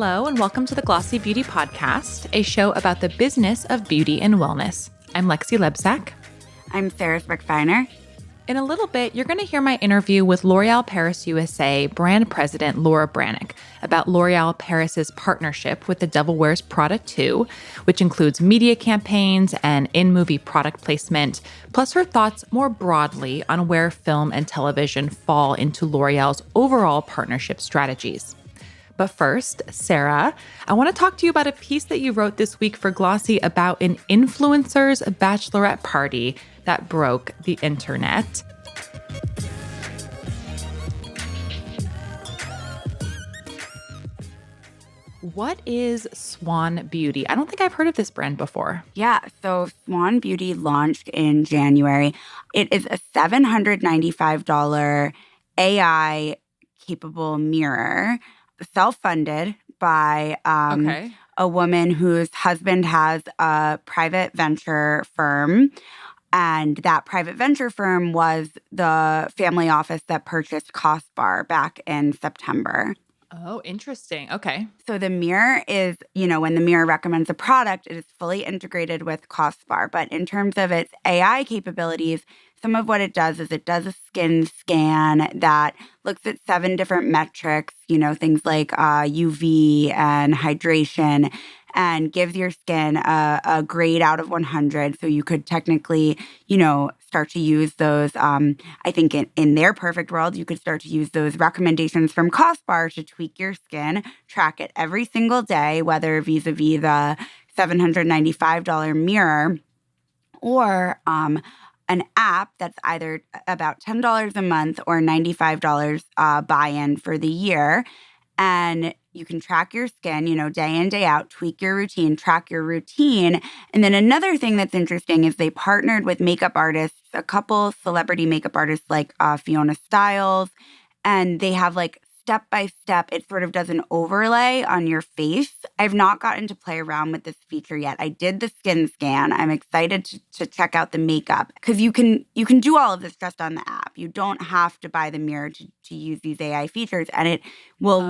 Hello, and welcome to the Glossy Beauty Podcast, a show about the business of beauty and wellness. I'm Lexi Lebsack. I'm Sarah Sprickfiner. In a little bit, you're going to hear my interview with L'Oréal Paris USA brand president Laura Branik about L'Oréal Paris's partnership with the Devil Wears Prada 2, which includes media campaigns and in-movie product placement, plus her thoughts more broadly on where film and television fall into L'Oréal's overall partnership strategies. But first, Sarah, I want to talk to you about a piece that you wrote this week for Glossy about an influencer's bachelorette party that broke the internet. What is Swan Beauty? I don't think I've heard of this brand before. Yeah, so Swan Beauty launched in January. It is a $795 AI-capable mirror, self-funded by a woman whose husband has a private venture firm. And that private venture firm was the family office that purchased Costbar back in September. Oh, interesting. Okay. So the mirror is, when the mirror recommends a product, it is fully integrated with Costbar. But in terms of its AI capabilities, some of what it does is it does a skin scan that looks at 7 different metrics, things like UV and hydration, and gives your skin a grade out of 100. So you could technically, start to use those. I think in their perfect world, you could start to use those recommendations from Costbar to tweak your skin, track it every single day, whether vis-a-vis the $795 mirror or an app that's either about $10 a month or $95 buy-in for the year. And you can track your skin, day in, day out, tweak your routine, track your routine. And then another thing that's interesting is they partnered with makeup artists, a couple celebrity makeup artists like Fiona Stiles, and they have step-by-step, it sort of does an overlay on your face. I've not gotten to play around with this feature yet. I did the skin scan. I'm excited to check out the makeup because you can do all of this just on the app. You don't have to buy the mirror to use these AI features, and it will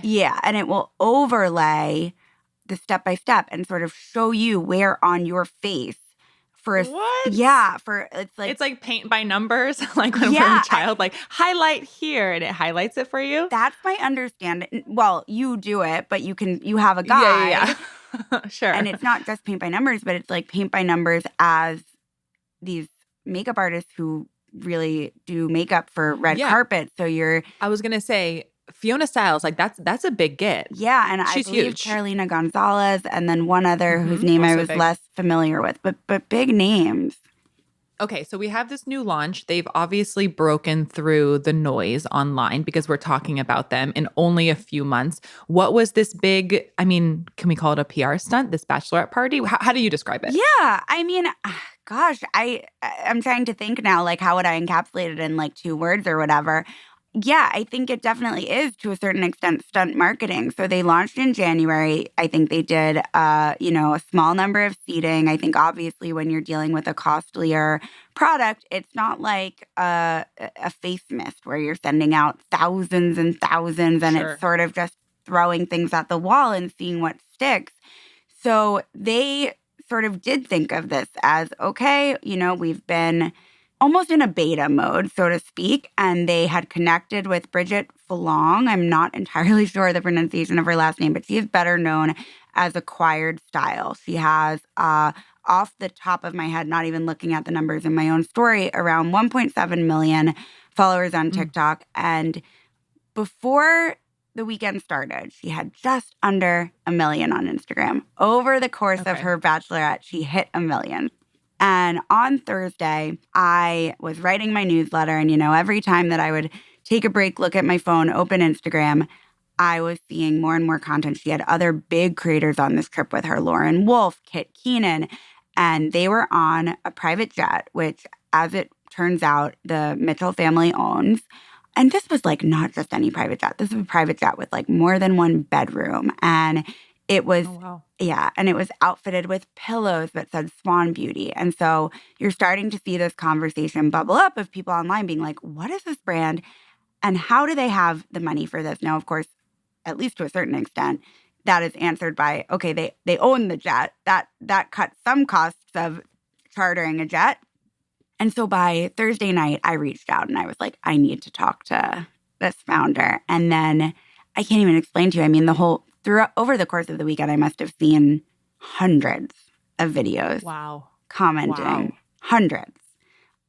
Yeah, and it will overlay the step-by-step and sort of show you where on your face What? Yeah, it's like paint by numbers, like when we're a child, like highlight here, and it highlights it for you. That's my understanding. Well, you do it, but you have a guide. Yeah. Sure. And it's not just paint by numbers, but it's like paint by numbers as these makeup artists who really do makeup for red carpet. So I was gonna say Fiona Stiles, that's a big get. Yeah, and she's I believe huge. Carolina Gonzalez, and then one other whose name I was less familiar with, but big names. Okay, so we have this new launch. They've obviously broken through the noise online because we're talking about them in only a few months. What was this big, can we call it a PR stunt, this bachelorette party? How do you describe it? Yeah, gosh, I'm trying to think now, how would I encapsulate it in 2 words or whatever. Yeah, I think it definitely is to a certain extent stunt marketing. So they launched in January. I think they did, a small number of seating. I think obviously when you're dealing with a costlier product, it's not like a face mist where you're sending out thousands and thousands and It's sort of just throwing things at the wall and seeing what sticks. So they sort of did think of this as, okay, we've been almost in a beta mode, so to speak, and they had connected with Bridget Fulong. I'm not entirely sure the pronunciation of her last name, but she is better known as Acquired Style. She has, off the top of my head, not even looking at the numbers in my own story, around 1.7 million followers on TikTok. And before the weekend started, she had just under 1 million on Instagram. Over the course of her bachelorette, she hit 1 million. And on Thursday, I was writing my newsletter. And, every time that I would take a break, look at my phone, open Instagram, I was seeing more and more content. She had other big creators on this trip with her, Lauren Wolf, Kit Keenan, and they were on a private jet, which, as it turns out, the Mitchell family owns. And this was not just any private jet. This was a private jet with more than one bedroom. And it was, and it was outfitted with pillows that said Swan Beauty. And so you're starting to see this conversation bubble up of people online being like, what is this brand? And how do they have the money for this? Now, of course, at least to a certain extent, that is answered by, okay, they own the jet. That cuts some costs of chartering a jet. And so by Thursday night, I reached out and I was like, I need to talk to this founder. And then I can't even explain to you. I mean, over the course of the weekend, I must have seen hundreds of videos. Wow. Commenting, hundreds,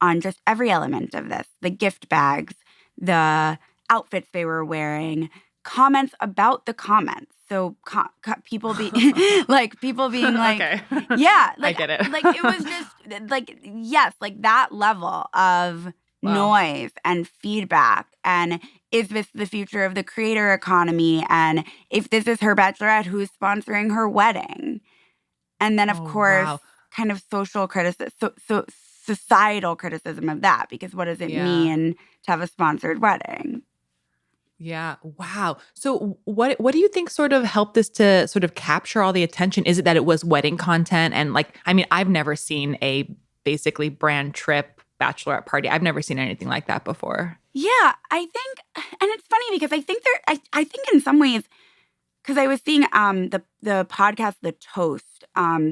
on just every element of this. The gift bags, the outfits they were wearing, comments about the comments. So people being like, Okay. yeah, like, I get it. Like it was just like, yes, like that level of noise and feedback. And is this the future of the creator economy? And if this is her bachelorette, who's sponsoring her wedding? And then, of course, kind of social criticism, so societal criticism of that, because what does it mean to have a sponsored wedding? Yeah. Wow. So what do you think sort of helped this to sort of capture all the attention? Is it that it was wedding content? And like, I mean, I've never seen a basically brand trip bachelorette party. I've never seen anything like that before. Yeah, I think, and it's funny because I think I think in some ways, because I was seeing the podcast The Toast,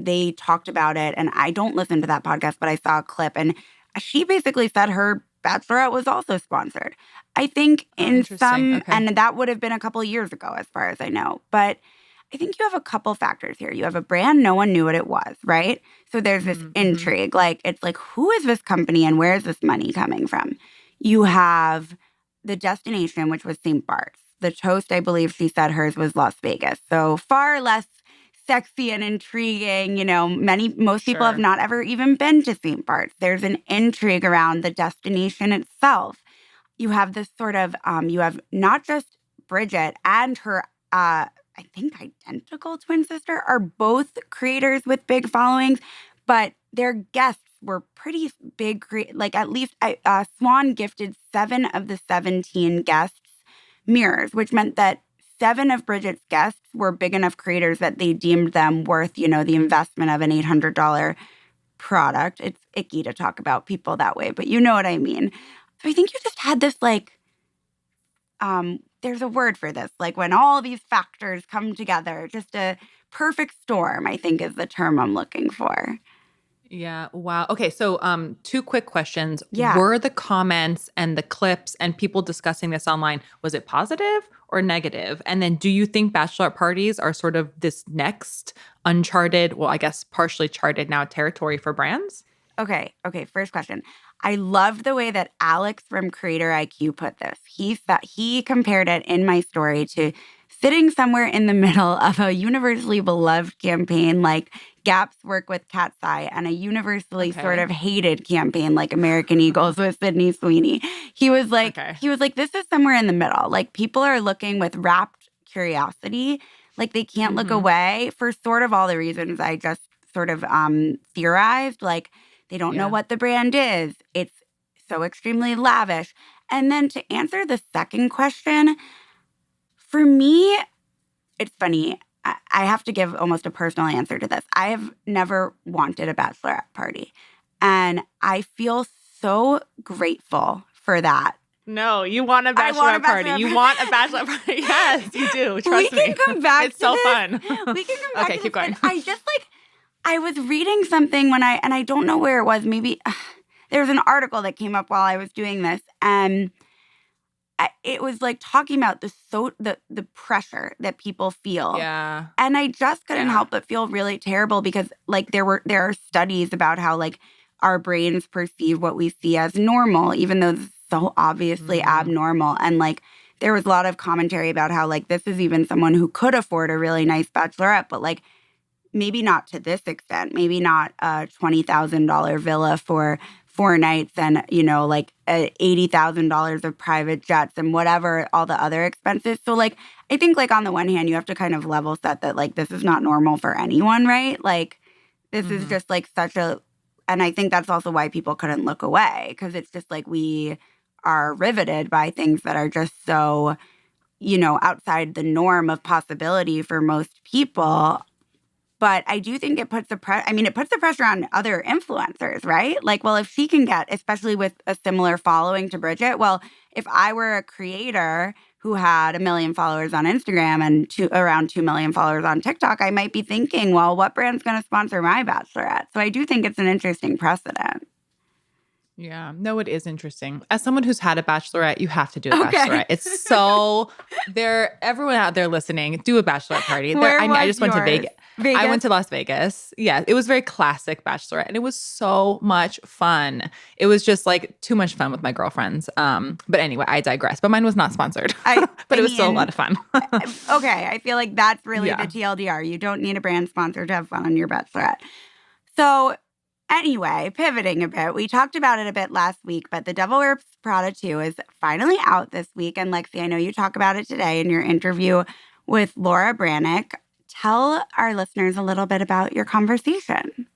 they talked about it, and I don't listen to that podcast, but I saw a clip, and she basically said her bachelorette was also sponsored. I think in some, and that would have been a couple years ago, as far as I know. But I think you have a couple factors here. You have a brand, no one knew what it was, right? So there's this intrigue. Like, it's like, who is this company and where is this money coming from? You have the destination, which was St. Bart's. The Toast, I believe she said hers was Las Vegas. So far less sexy and intriguing. You know, most people have not ever even been to St. Bart's. There's an intrigue around the destination itself. You have this sort of, you have not just Bridget and her, I think identical twin sister are both creators with big followings, but their guests were pretty big. Like at least Swan gifted 7 of the 17 guests mirrors, which meant that 7 of Bridget's guests were big enough creators that they deemed them worth, the investment of an $800 product. It's icky to talk about people that way, but you know what I mean. So I think you just had this like, there's a word for this, like when all these factors come together, just a perfect storm, I think is the term I'm looking for. Yeah. Wow. Okay. So 2 quick questions. Yeah. Were the comments and the clips and people discussing this online, was it positive or negative? And then do you think bachelorette parties are sort of this next uncharted, well, I guess partially charted now territory for brands? Okay. First question. I loved the way that Alex from Creator IQ put this. He compared it in my story to sitting somewhere in the middle of a universally beloved campaign like Gap's work with Cat's Eye and a universally sort of hated campaign like American Eagles with Sydney Sweeney. He was like, this is somewhere in the middle. Like people are looking with rapt curiosity. Like they can't look away for sort of all the reasons I just sort of theorized. Like they don't know what the brand is. It's so extremely lavish. And then to answer the second question, for me, it's funny. I have to give almost a personal answer to this. I have never wanted a bachelorette party. And I feel so grateful for that. No, you want a bachelorette party. You want a bachelorette party. Yes, you do. Trust me. We can come back it's to this. It's so fun. We can come back to this. Keep going. I just I was reading something and I don't know where it was. Maybe there was an article that came up while I was doing this. And it was like talking about the pressure that people feel. Yeah. And I just couldn't help but feel really terrible because like there are studies about how like our brains perceive what we see as normal, even though it's so obviously abnormal. And like there was a lot of commentary about how like this is even someone who could afford a really nice bachelorette, but like maybe not to this extent, maybe not a $20,000 villa for 4 nights and, like $80,000 of private jets and whatever, all the other expenses. So like, I think like on the one hand, you have to kind of level set that like, this is not normal for anyone, right? Like this is just like and I think that's also why people couldn't look away because it's just like we are riveted by things that are just so, outside the norm of possibility for most people. But I do think it puts the pressure on other influencers, right? Like, well, if she can get, especially with a similar following to Bridget, well, if I were a creator who had 1 million followers on Instagram and around 2 million followers on TikTok, I might be thinking, well, what brand's going to sponsor my bachelorette? So I do think it's an interesting precedent. Yeah, no, it is interesting. As someone who's had a bachelorette, you have to do a Okay. bachelorette. It's so everyone out there listening, do a bachelorette party. I just went to Vegas. I went to Las Vegas. Yeah, it was very classic bachelorette, and it was so much fun. It was just like too much fun with my girlfriends. But anyway, I digress. But mine was not sponsored. But it was still a lot of fun. Okay, I feel like that's really the TLDR. You don't need a brand sponsor to have fun on your bachelorette. So anyway, pivoting a bit, we talked about it a bit last week, but The Devil Wears Prada 2 is finally out this week. And Lexi, I know you talk about it today in your interview with Laura Branik. Tell our listeners a little bit about your conversation.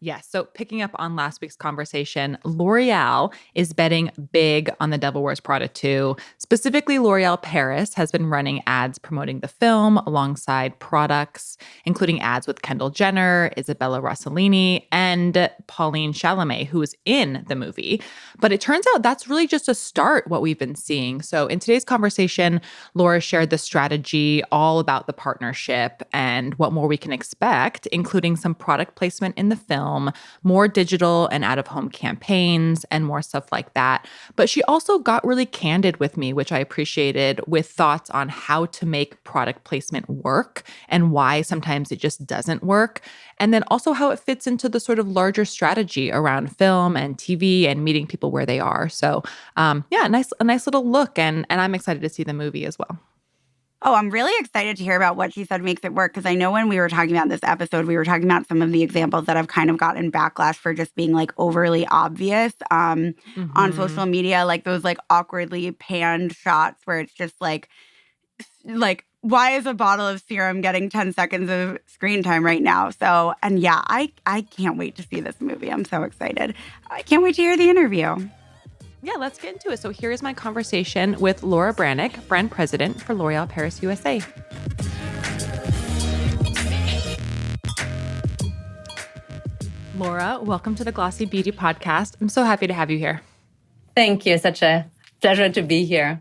Yes. So picking up on last week's conversation, L'Oreal is betting big on The Devil Wears Prada 2. Specifically, L'Oreal Paris has been running ads promoting the film alongside products, including ads with Kendall Jenner, Isabella Rossellini, and Pauline Chalamet, who is in the movie. But it turns out that's really just a start, what we've been seeing. So in today's conversation, Laura shared the strategy all about the partnership and what more we can expect, including some product placement in the film, more digital and out-of-home campaigns, and more stuff like that. But she also got really candid with me, which I appreciated, with thoughts on how to make product placement work and why sometimes it just doesn't work. And then also how it fits into the sort of larger strategy around film and TV and meeting people where they are. So a nice little look. And I'm excited to see the movie as well. Oh, I'm really excited to hear about what she said makes it work, because I know when we were talking about this episode, we were talking about some of the examples that have kind of gotten backlash for just being like overly obvious on social media, like those like awkwardly panned shots where it's just like why is a bottle of serum getting 10 seconds of screen time right now? So, and yeah, I can't wait to see this movie. I'm so excited. I can't wait to hear the interview. Yeah, let's get into it. So here is my conversation with Laura Branik, brand president for L'Oreal Paris USA. Laura, welcome to the Glossy Beauty Podcast. I'm so happy to have you here. Thank you. Such a pleasure to be here.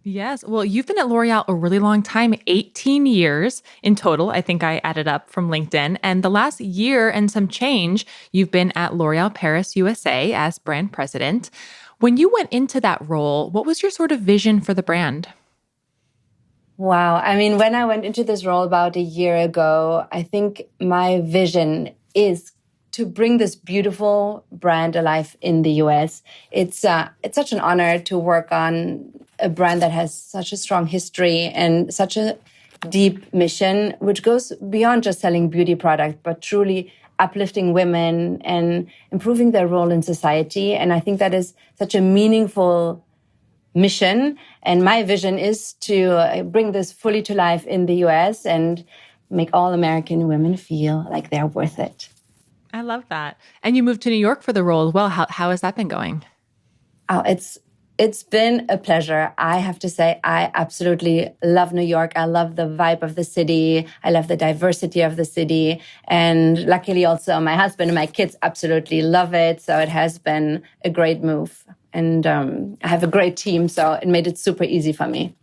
Yes. Well, you've been at L'Oreal a really long time, 18 years in total. I think I added up from LinkedIn. And the last year and some change, you've been at L'Oreal Paris USA as brand president. When you went into that role, what was your sort of vision for the brand? Wow. I mean, when I went into this role about a year ago, I think my vision is to bring this beautiful brand alive in the US. It's such an honor to work on a brand that has such a strong history and such a deep mission, which goes beyond just selling beauty products, but truly uplifting women and improving their role in society. And I think that is such a meaningful mission. And my vision is to bring this fully to life in the US and make all American women feel like they're worth it. I love that. And you moved to New York for the role as well. How has that been going? Oh, it's been a pleasure. I have to say, I absolutely love New York. I love the vibe of the city. I love the diversity of the city. And luckily also my husband and my kids absolutely love it. So it has been a great move. And I have a great team, so it made it super easy for me.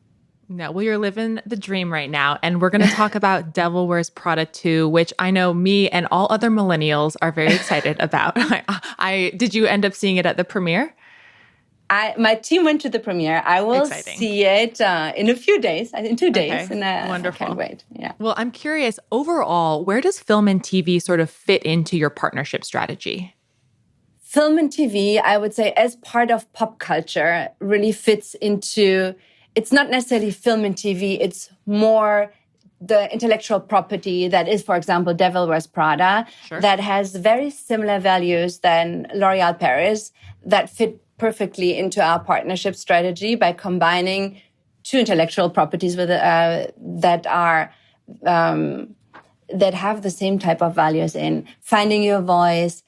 No, well, you're living the dream right now. And we're going to talk about Devil Wears Prada 2, which I know me and all other millennials are very excited about. Did you end up seeing it at the premiere? My team went to the premiere. I will see it in a few days, in 2 days. Okay. And wonderful. I can't wait. Yeah. Well, I'm curious, overall, where does film and TV sort of fit into your partnership strategy? Film and TV, I would say, as part of pop culture, really fits into, it's not necessarily film and TV, it's more the intellectual property that is, for example, Devil Wears Prada, that has very similar values than L'Oreal Paris, that fit perfectly into our partnership strategy by combining two intellectual properties with that have the same type of values in finding your voice,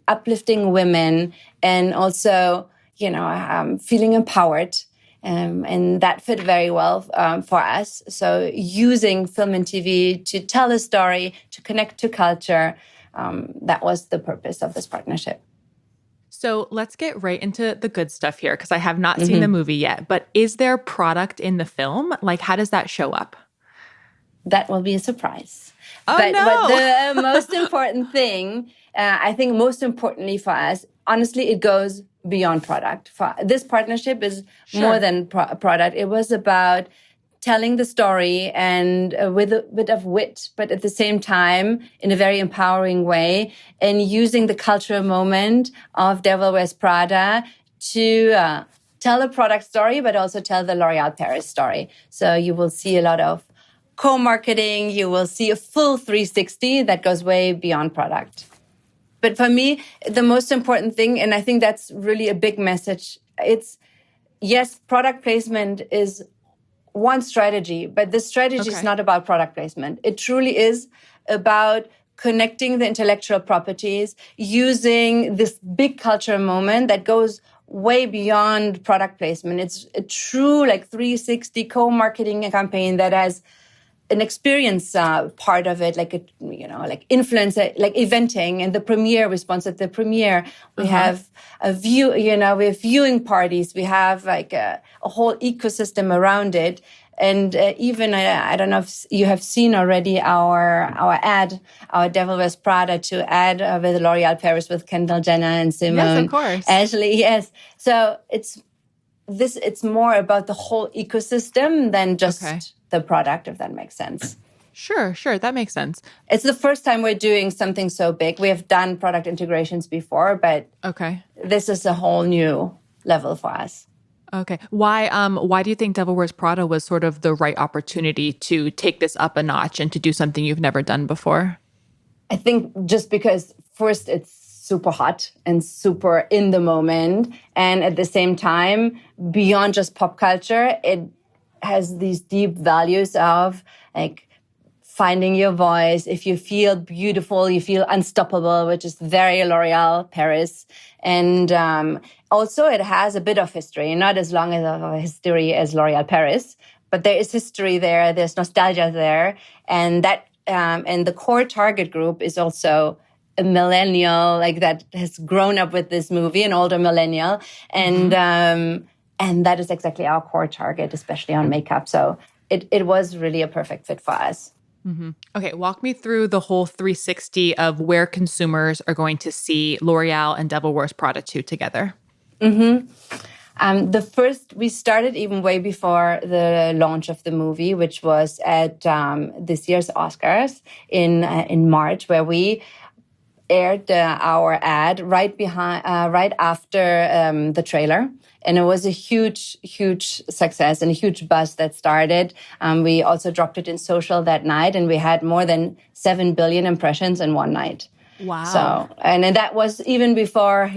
uplifting women, and also, feeling empowered. And that fit very well for us. So using film and TV to tell a story, to connect to culture, that was the purpose of this partnership. So let's get right into the good stuff here, because I have not seen the movie yet. But is there product in the film? Like, how does that show up? That will be a surprise. Oh, but no. But the most important thing, I think most importantly for us, honestly, it goes beyond product. This partnership is more than product. It was about telling the story and with a bit of wit, but at the same time, in a very empowering way, and using the cultural moment of Devil Wears Prada to tell a product story, but also tell the L'Oréal Paris story. So you will see a lot of co-marketing. You will see a full 360 that goes way beyond product. But for me, the most important thing, and I think that's really a big message, it's, yes, product placement is one strategy, but this strategy is not about product placement. It truly is about connecting the intellectual properties, using this big cultural moment that goes way beyond product placement. It's a true 360 co-marketing campaign that has an experience part of it, like influencer, like eventing, and the premiere. We sponsored the premiere. We have we have viewing parties. We have a whole ecosystem around it. And even I don't know if you have seen already our ad, our Devil Wears Prada ad with L'Oréal Paris with Kendall, Jenna, and Simone. Yes, of course. Ashley, yes. So it's more about the whole ecosystem than just the product, if that makes sense. Sure. That makes sense. It's the first time we're doing something so big. We have done product integrations before, but this is a whole new level for us. Okay. Why do you think Devil Wears Prada was sort of the right opportunity to take this up a notch and to do something you've never done before? I think just because first it's super hot and super in the moment. And at the same time, beyond just pop culture, it has these deep values of finding your voice. If you feel beautiful, you feel unstoppable, which is very L'Oréal Paris. And also it has a bit of history, not as long as a history as L'Oréal Paris, but there is history there. There's nostalgia there. And that and the core target group is also a millennial, that has grown up with this movie, an older millennial. And that is exactly our core target, especially on makeup. So it was really a perfect fit for us. Mm-hmm. Okay, walk me through the whole 360 of where consumers are going to see L'Oréal and Devil Wears Prada 2 together. We started even way before the launch of the movie, which was at this year's Oscars in March, where we aired our ad right after the trailer. And it was a huge, huge success and a huge buzz that started. We also dropped it in social that night, and we had more than 7 billion impressions in one night. Wow. So, and that was even before,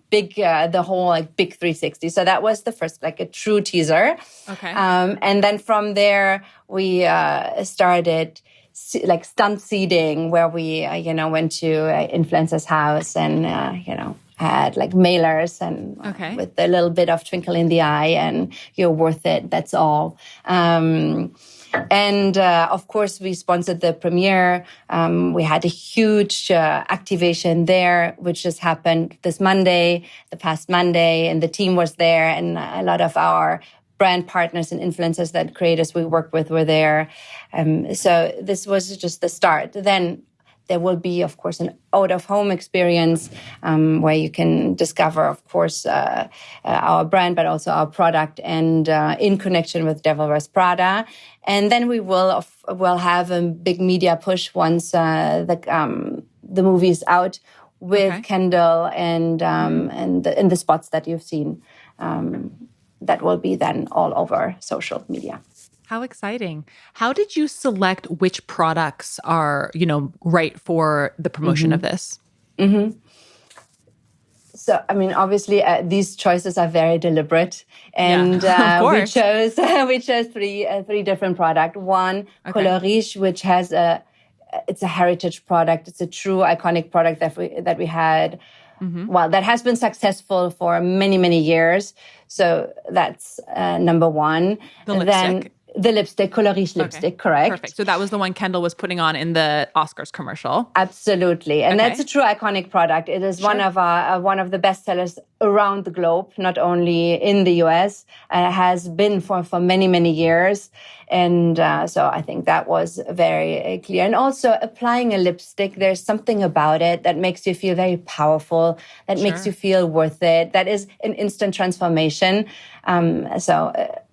big, the whole big 360. So that was the first, a true teaser. Okay. And then from there, we started stunt seeding, where we, went to influencer's house and, had mailers and with a little bit of twinkle in the eye, and you're worth it. That's all. And of course, we sponsored the premiere. We had a huge activation there, which just happened the past Monday, and the team was there, and a lot of our brand partners and influencers that creators we work with were there. So this was just the start. Then there will be, of course, an out-of-home experience where you can discover, of course, our brand, but also our product, and in connection with Devil Wears Prada. And then we will have a big media push once the movie is out with Kendall and the spots that you've seen. That will be then all over social media. How exciting. How did you select which products are, right for the promotion of this? So, obviously, these choices are very deliberate. And we chose three different products. One, Color Riche, which has it's a heritage product. It's a true iconic product that we had. Well, that has been successful for many, many years. So that's number one. The lipstick. The lipstick, Color Riche lipstick, correct. Perfect. So that was the one Kendall was putting on in the Oscars commercial. Absolutely. And that's a true iconic product. It is one of the best sellers around the globe, not only in the US, has been for many, many years. And so I think that was very clear. And also applying a lipstick, there's something about it that makes you feel very powerful, that makes you feel worth it. That is an instant transformation.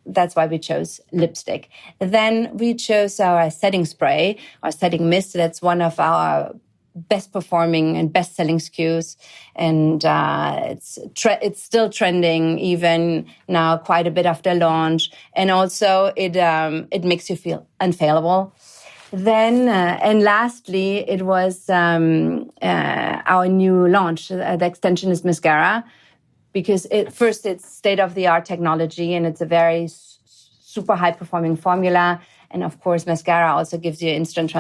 That's why we chose lipstick. Then we chose our setting spray, our setting mist. That's one of our best performing and best selling SKUs. And it's still trending even now, quite a bit after launch. And also it makes you feel unfailable. Then, and lastly, it was our new launch. The extension is mascara. Because it's state-of-the-art technology and it's a very super high-performing formula. And of course, mascara also gives you instant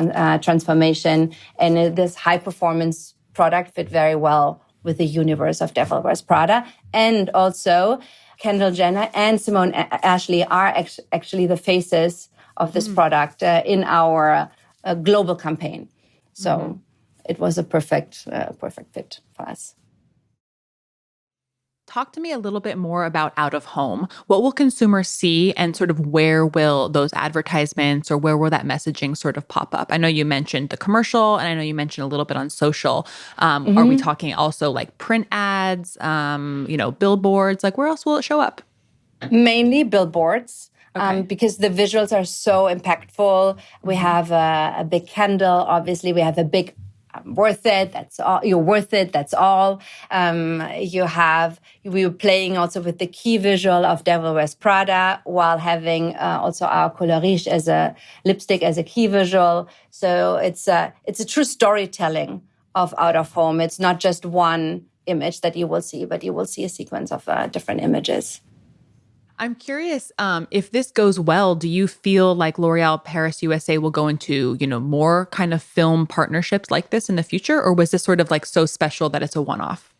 transformation. And this high-performance product fit very well with the universe of Devil Wears Prada. And also, Kendall Jenner and Simone Ashley are actually the faces of this product in our global campaign. So it was a perfect fit for us. Talk to me a little bit more about out of home. What will consumers see and sort of where will those advertisements or where will that messaging sort of pop up? I know you mentioned the commercial and I know you mentioned a little bit on social. Are we talking also like print ads, billboards? Like where else will it show up? Mainly billboards. Because the visuals are so impactful. We have a big candle. Obviously, we have a big worth it. That's all. You're worth it. That's all. We were playing also with the key visual of Devil Wears Prada while having also our Color Riche as a lipstick as a key visual. So it's a true storytelling of out of home. It's not just one image that you will see, but you will see a sequence of different images. I'm curious, if this goes well, do you feel like L'Oréal Paris USA will go into, more kind of film partnerships like this in the future? Or was this sort of like so special that it's a one-off?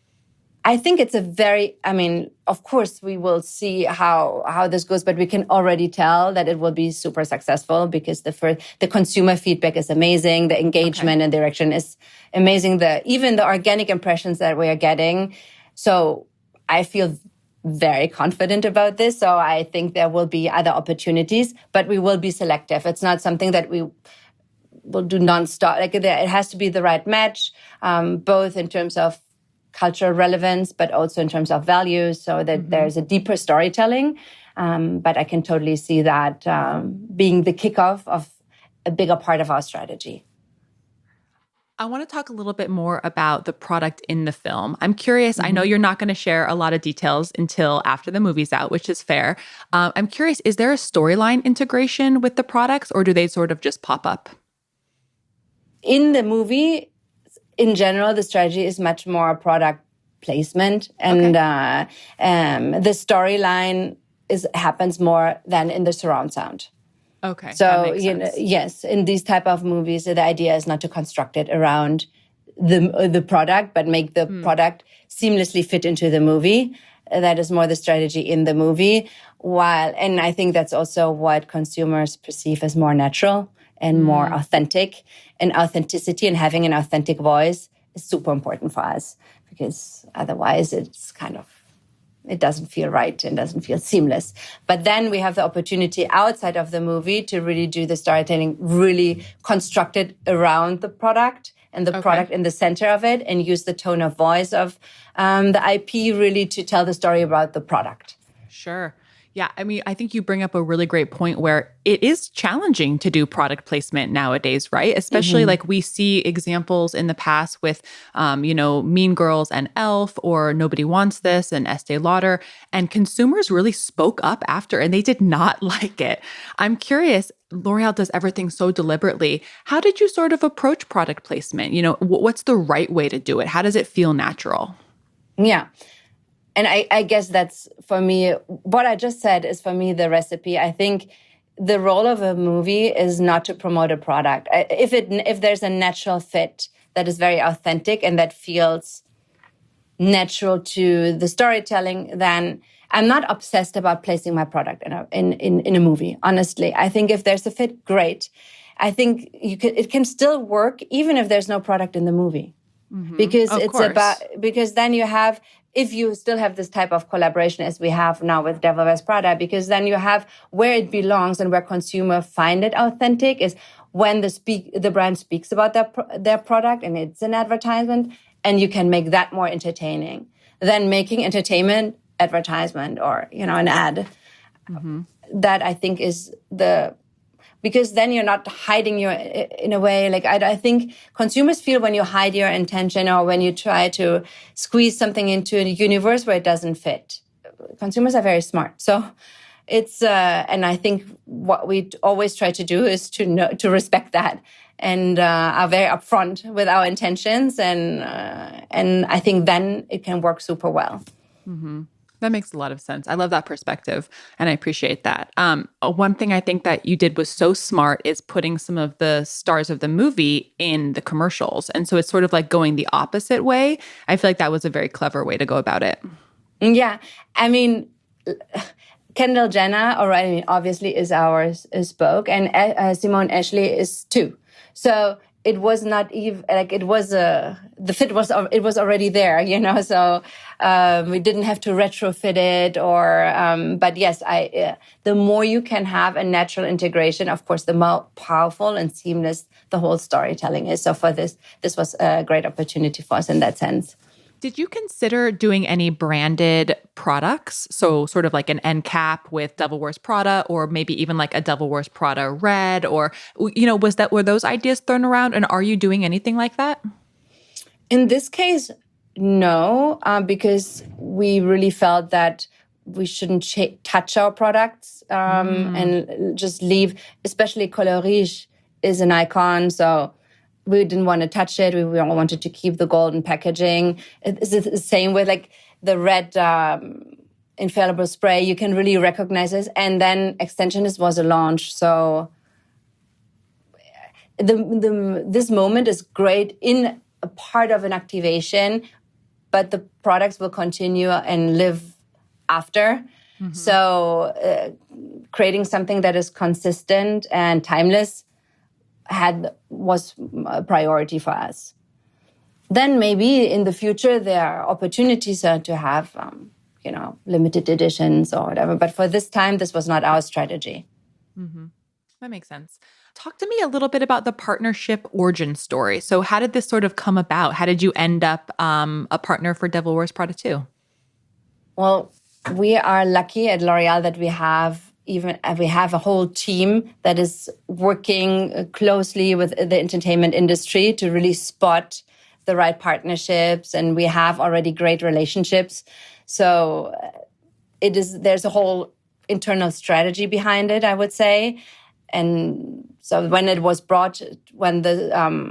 I think it's of course, we will see how this goes, but we can already tell that it will be super successful because the consumer feedback is amazing. The engagement and direction is amazing. Even the organic impressions that we are getting. So I feel very confident about this. So I think there will be other opportunities, but we will be selective. It's not something that we will do nonstop. It has to be the right match, both in terms of cultural relevance, but also in terms of values, so that there's a deeper storytelling. But I can totally see that being the kickoff of a bigger part of our strategy. I want to talk a little bit more about the product in the film. I'm curious, I know you're not going to share a lot of details until after the movie's out, which is fair. I'm curious, is there a storyline integration with the products or do they sort of just pop up? In the movie, in general, the strategy is much more product placement. And the storyline happens more than in the surround sound. Okay. So, yes, in these type of movies, the idea is not to construct it around the product, but make the product seamlessly fit into the movie. That is more the strategy in the movie. And I think that's also what consumers perceive as more natural and more authentic. And authenticity and having an authentic voice is super important for us because otherwise it doesn't feel right and doesn't feel seamless. But then we have the opportunity outside of the movie to really do the storytelling, really constructed around the product and the product in the center of it and use the tone of voice of the IP really to tell the story about the product. Sure. Yeah, I mean, I think you bring up a really great point where it is challenging to do product placement nowadays, right? Especially like we see examples in the past with, Mean Girls and Elf or Nobody Wants This and Estee Lauder. And consumers really spoke up after and they did not like it. I'm curious, L'Oréal does everything so deliberately. How did you sort of approach product placement? What's the right way to do it? How does it feel natural? Yeah. And I guess that's, for me, what I just said is, for me, the recipe. I think the role of a movie is not to promote a product. If there's a natural fit that is very authentic and that feels natural to the storytelling, then I'm not obsessed about placing my product in a movie. Honestly, I think if there's a fit, great. I think it can still work even if there's no product in the movie, because because then you have, if you still have this type of collaboration as we have now with Devil Wears Prada, because then you have where it belongs and where consumer find it authentic is when the brand speaks about their product and it's an advertisement, and you can make that more entertaining than making entertainment advertisement or, an ad. That I think is because then you're not hiding in a way, like I think consumers feel when you hide your intention or when you try to squeeze something into a universe where it doesn't fit. Consumers are very smart. So it's, and I think what we always try to do is to respect that and are very upfront with our intentions. And I think then it can work super well. That makes a lot of sense. I love that perspective, and I appreciate that. One thing I think that you did was so smart is putting some of the stars of the movie in the commercials. And so it's sort of like going the opposite way. I feel like that was a very clever way to go about it. Yeah. I mean, Kendall Jenner already obviously is our spoke, and Simone Ashley is too. So it was not even like it was the fit was already there, So we didn't have to retrofit it but yes, the more you can have a natural integration, of course, the more powerful and seamless the whole storytelling is. So for this was a great opportunity for us in that sense. Did you consider doing any branded products? So sort of like an end cap with Devil Wears Prada, or maybe even like a Devil Wears Prada red, or, were those ideas thrown around? And are you doing anything like that? In this case, no, because we really felt that we shouldn't touch our products and just leave, especially Color Riche is an icon. So we didn't want to touch it. We wanted to keep the golden packaging. It's the same with like the red infallible spray. You can really recognize this. And then Extensionist was a launch. So this moment is great in a part of an activation, but the products will continue and live after. So creating something that is consistent and timeless was a priority for us. Then maybe in the future there are opportunities to have limited editions or whatever. But for this time, this was not our strategy. That makes sense. Talk to me a little bit about the partnership origin story. So how did this sort of come about? How did you end up a partner for Devil Wears Prada 2? Well, we are lucky at L'Oréal that we have a whole team that is working closely with the entertainment industry to really spot the right partnerships, and we have already great relationships. So there's a whole internal strategy behind it, I would say. And so when the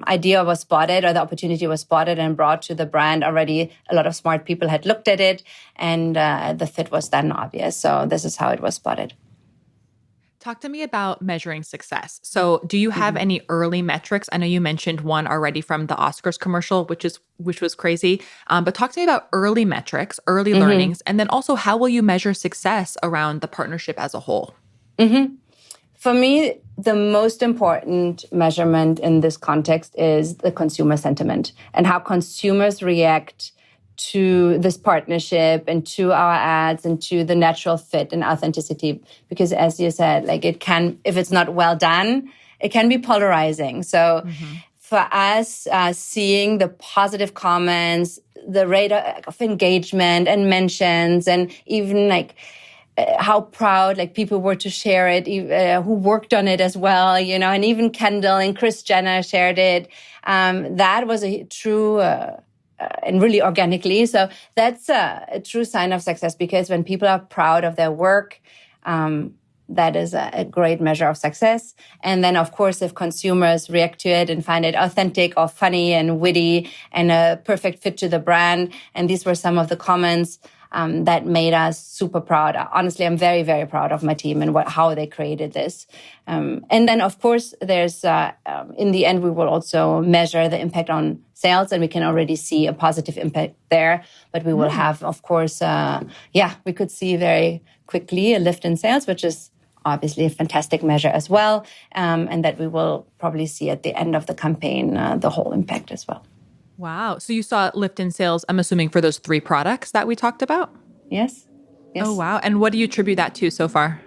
idea was spotted or the opportunity was spotted and brought to the brand, already a lot of smart people had looked at it, and the fit was then obvious. So this is how it was spotted. Talk to me about measuring success. So do you have any early metrics? I know you mentioned one already from the Oscars commercial, which was crazy. But talk to me about early metrics, early learnings, and then also how will you measure success around the partnership as a whole? For me, the most important measurement in this context is the consumer sentiment and how consumers react to this partnership and to our ads and to the natural fit and authenticity. Because as you said, like it can, if it's not well done, it can be polarizing. So for us, seeing the positive comments, the rate of engagement and mentions, and even like how proud like people were to share it, who worked on it as well, and even Kendall and Kris Jenner shared it. That was a true and really organically. So that's a true sign of success, because when people are proud of their work, that is a great measure of success. And then, of course, if consumers react to it and find it authentic or funny and witty and a perfect fit to the brand, and these were some of the comments, that made us super proud. Honestly, I'm very, very proud of my team and how they created this. And then, of course, there's in the end, we will also measure the impact on sales, and we can already see a positive impact there. But we will have, of course, we could see very quickly a lift in sales, which is obviously a fantastic measure as well, and that we will probably see at the end of the campaign the whole impact as well. Wow. So you saw a lift in sales, I'm assuming, for those 3 products that we talked about? Yes. Oh, wow. And what do you attribute that to so far?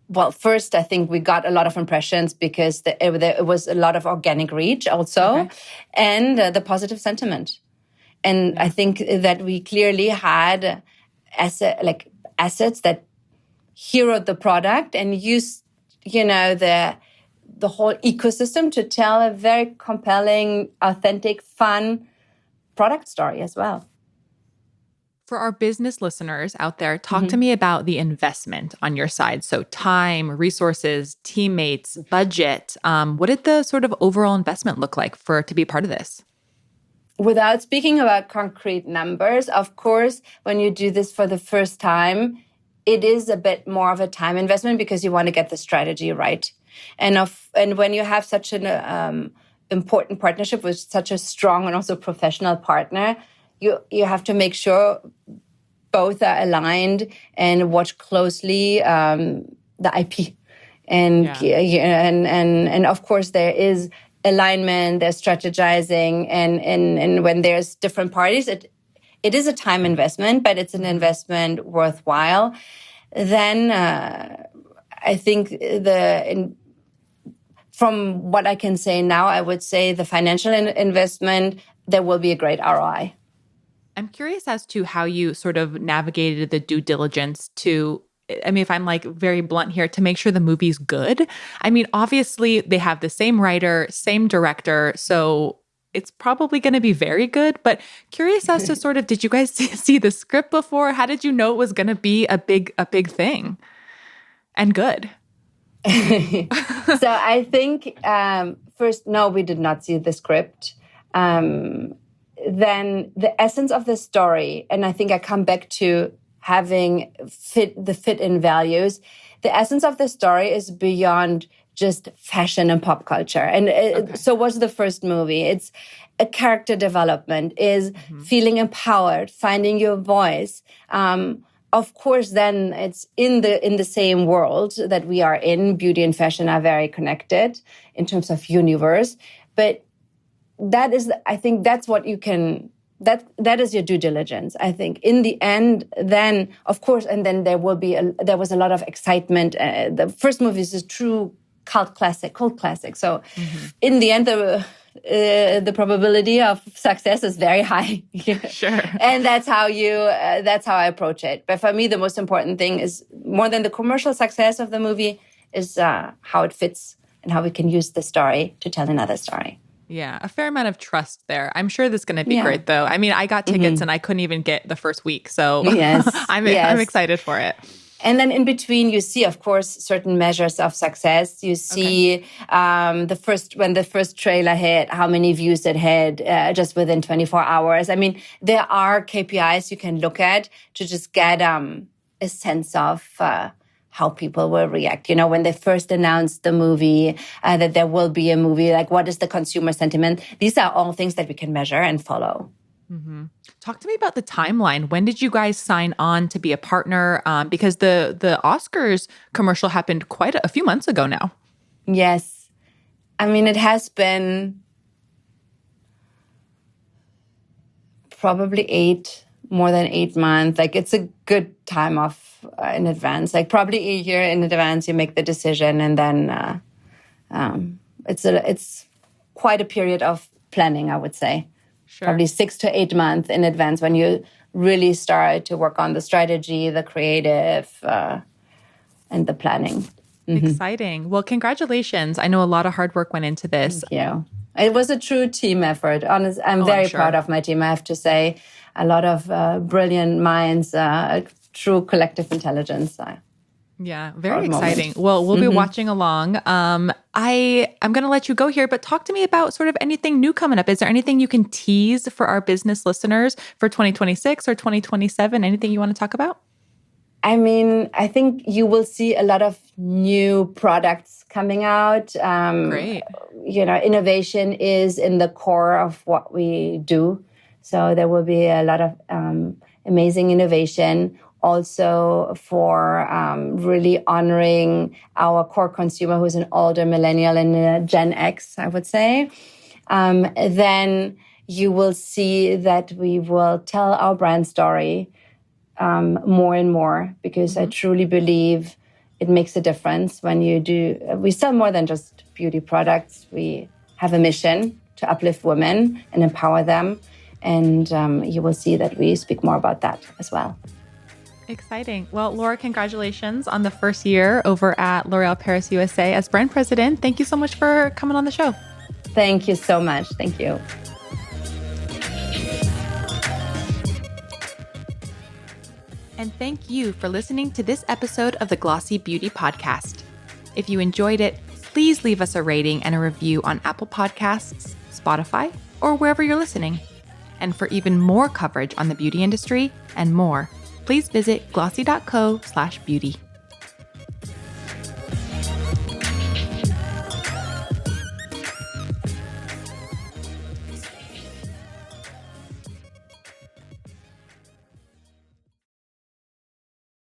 Well, first, I think we got a lot of impressions because it was a lot of organic reach also, and the positive sentiment. And I think that we clearly had assets that heroed the product and used, the whole ecosystem to tell a very compelling, authentic, fun product story as well. For our business listeners out there, talk to me about the investment on your side. So time, resources, teammates, budget. What did the sort of overall investment look like to be part of this? Without speaking about concrete numbers, of course, when you do this for the first time, it is a bit more of a time investment because you want to get the strategy right. And when you have such an important partnership with such a strong and also professional partner, you have to make sure both are aligned and watch closely the IP. And of course there is alignment, there's strategizing, and when there's different parties, it is a time investment, but it's an investment worthwhile. Then I think from what I can say now, I would say the financial investment, there will be a great ROI. I'm curious as to how you sort of navigated the due diligence if I'm like very blunt here, to make sure the movie's good. I mean, obviously they have the same writer, same director, so it's probably going to be very good, but curious as to sort of, did you guys see the script before? How did you know it was going to be a big thing and good? So I think first, no, we did not see the script. Then the essence of the story, and I think I come back to having fit in values. The essence of the story is beyond just fashion and pop culture. And so was the first movie. It's a character development, is feeling empowered, finding your voice. Of course, then it's in the same world that we are in. Beauty and fashion are very connected in terms of universe. But I think that's what you can, that is your due diligence. I think in the end, then of course, and then there was a lot of excitement. The first movie is a true cult classic. So in the end, the probability of success is very high. Sure. And that's how I approach it. But for me, the most important thing is, more than the commercial success of the movie, is how it fits and how we can use the story to tell another story. Yeah, a fair amount of trust there. I'm sure this is going to be great, though. I mean, I got tickets and I couldn't even get the first week, so I'm excited for it. And then in between, you see, of course, certain measures of success. You see when the first trailer hit, how many views it had just within 24 hours. I mean, there are KPIs you can look at to just get a sense of how people will react. You know, when they first announced the movie, that there will be a movie, like what is the consumer sentiment? These are all things that we can measure and follow. Mm-hmm. Talk to me about the timeline. When did you guys sign on to be a partner? Because the Oscars commercial happened quite a few months ago now. Yes. I mean, it has been probably more than 8 months. Like, it's a good time off in advance. Like, probably a year in advance, you make the decision, and then it's quite a period of planning, I would say. Sure. Probably 6 to 8 months in advance when you really start to work on the strategy, the creative, and the planning. Mm-hmm. Exciting. Well, congratulations. I know a lot of hard work went into this. Thank you. It was a true team effort. I'm very proud of my team, I have to say. A lot of brilliant minds, true collective intelligence. Yeah, very exciting. Well, we'll be watching along. I'm going to let you go here, but talk to me about sort of anything new coming up. Is there anything you can tease for our business listeners for 2026 or 2027? Anything you want to talk about? I mean, I think you will see a lot of new products coming out. Great. Innovation is in the core of what we do. So there will be a lot of amazing innovation. Also for really honoring our core consumer, who's an older millennial and Gen X, I would say. Then you will see that we will tell our brand story more and more, because I truly believe it makes a difference when you do. We sell more than just beauty products. We have a mission to uplift women and empower them. And you will see that we speak more about that as well. Exciting. Well, Laura, congratulations on the first year over at L'Oréal Paris USA as brand president. Thank you so much for coming on the show. Thank you so much. Thank you. And thank you for listening to this episode of the Glossy Beauty Podcast. If you enjoyed it, please leave us a rating and a review on Apple Podcasts, Spotify, or wherever you're listening. And for even more coverage on the beauty industry and more, please visit glossy.co/beauty.